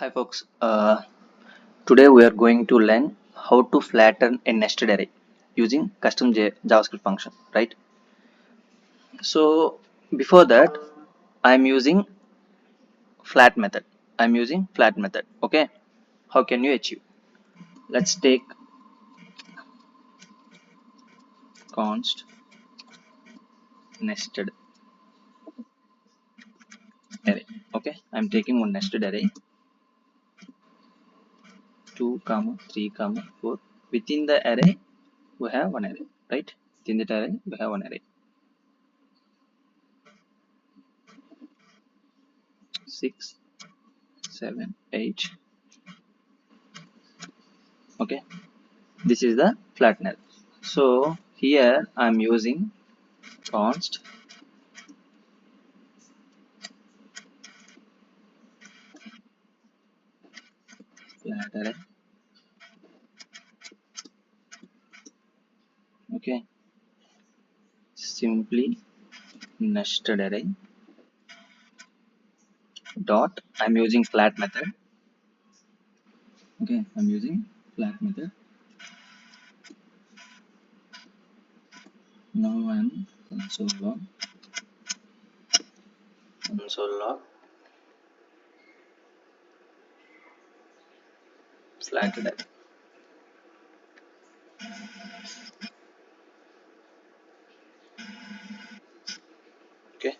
Hi folks, today we are going to learn how to flatten a nested array using custom JavaScript function, right? So before that, I'm using flat method. I'm using flat method. Okay, how can you achieve? Let's take const nested array. Okay, I'm taking one nested array 2, 3, 4. Within the array, we have one array, right? Within that array, we have one array 6, 7, 8. Okay, this is the flattener. So here I'm using const flat array. Okay, simply nested array dot. I'm using flat method. Okay, I'm using flat method. Now I'm console log flatted array. Okay,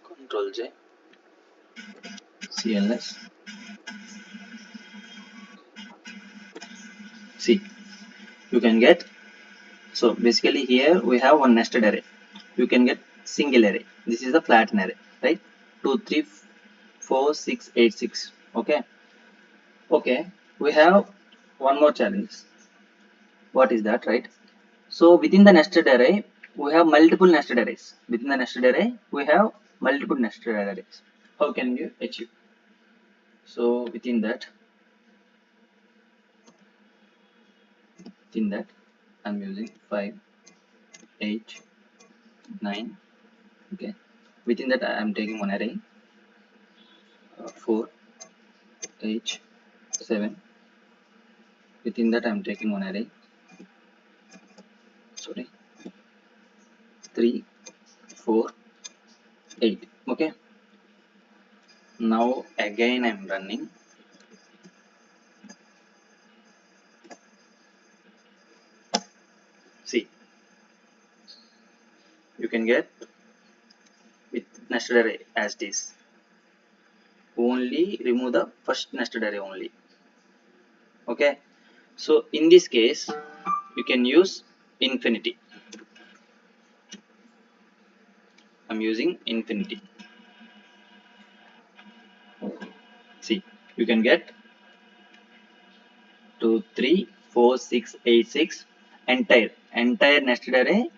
control J CLS. See, you can get. So basically here we have one nested array. You can get single array. This is the flatten array, right? 2, 3, 4, 6, 8, 6. Okay. Okay. We have one more challenge. What is that, right? So within the nested array, we have multiple nested arrays. Within the nested array, we have multiple nested arrays. How can you achieve? So within that, I'm using 5, 8, 9. Okay. Within that, I'm taking one array 4, 8, 7. Within that, I'm taking one array. Sorry, 3, 4, 8. Okay. Now again, I'm running. See, you can get with nested array as this. Only remove the first nested array only. Okay, so in this case you can use infinity. I'm using infinity. See, you can get 2, 3, 4, 6, 8, 6 entire nested array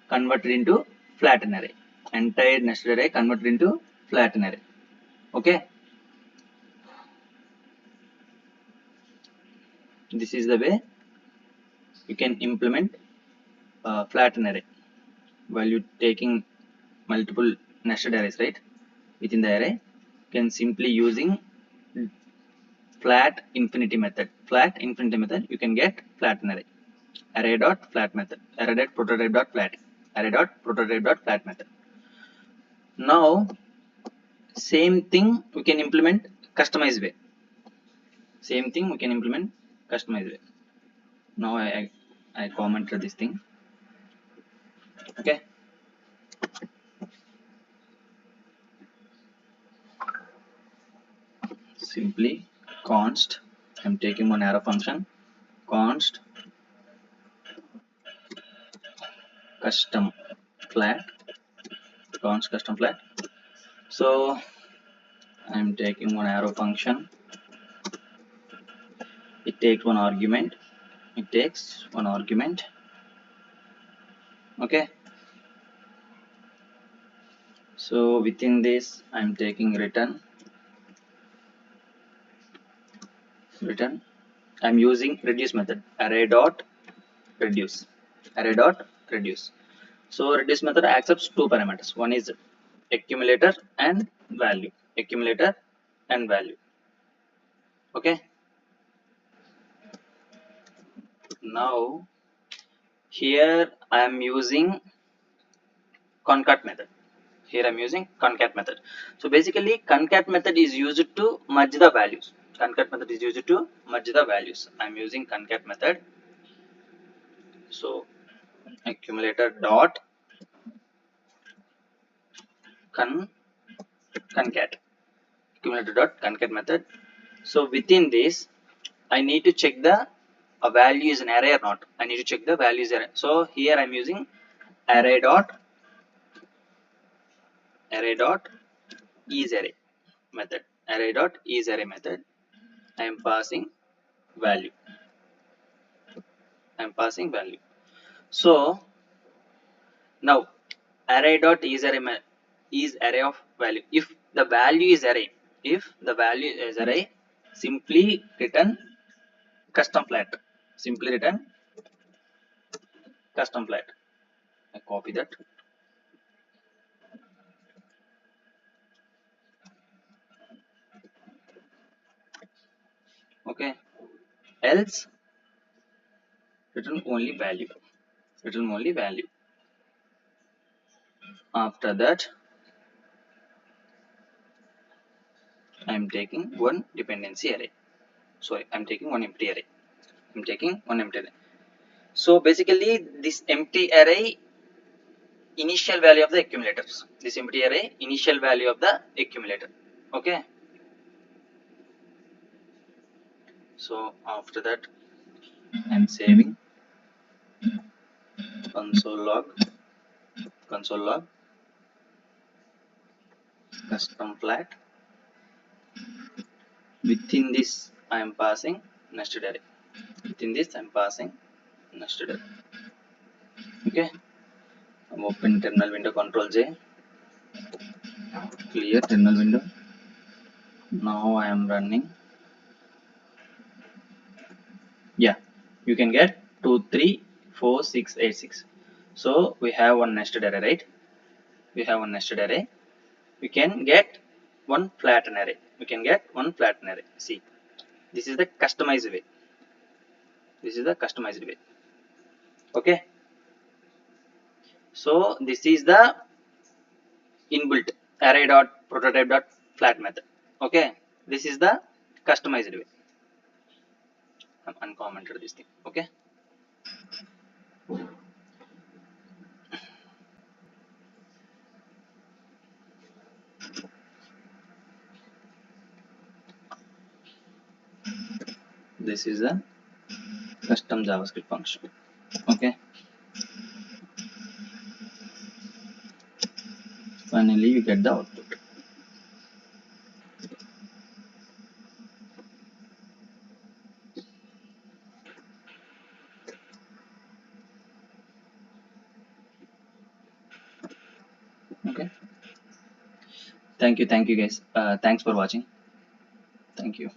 converted into flatten array. Entire nested array converted into flatten array. Okay, this is the way you can implement flatten array while you taking multiple nested arrays, right? Within the array, you can simply using flat infinity method. Flat infinity method, you can get flatten array. Array.flat method. Array.prototype.flat. Array.prototype.flat method. Now, same thing we can implement customized way. Same thing we can implement customized way. Now I commented this thing. Okay. Simply const. I'm taking one arrow function. Const custom flat. Const custom flat. So I'm taking one arrow function. It takes one argument. Okay, so within this I'm taking return. I'm using reduce method. Array.reduce. So reduce method accepts two parameters. One is accumulator and value. Okay, now here I am using concat method. Here I'm using concat method. So basically concat method is used to merge the values. Concat method is used to merge the values. I'm using concat method. So accumulator dot concat, accumulator dot concat method. So within this I need to check the a value is an array or not. I need to check the value is array. So here I'm using array dot is array method. Array dot is array method. I am passing value. I am passing value. So now array dot is array of value. If the value is array, simply return custom flat. Simply return custom flat. I copy that. Okay. Else return only value. Return only value. After that, I am taking one dependency array. Sorry, I am taking one empty array. I am taking one empty array. So basically, this empty array initial value of the accumulators. This empty array initial value of the accumulator. Okay. So after that, I'm saving console log custom flat. Within this, I am passing nested array. Within this, I am passing nested array. Okay. I'm open terminal window. Control J. Clear terminal window. Now I am running. Yeah, you can get 2, 3, 4, 6, 8, 6. So we have one nested array, right? We have one nested array. We can get one flatten array. We can get one flatten array. See, this is the customized way. This is the customized way. Okay. So this is the inbuilt Array.prototype.flat method. Okay. This is the customized way. I'm uncommented this thing. Okay. This is a custom JavaScript function. Okay. Finally, you get the output. Okay. Thank you guys. Thanks for watching. Thank you.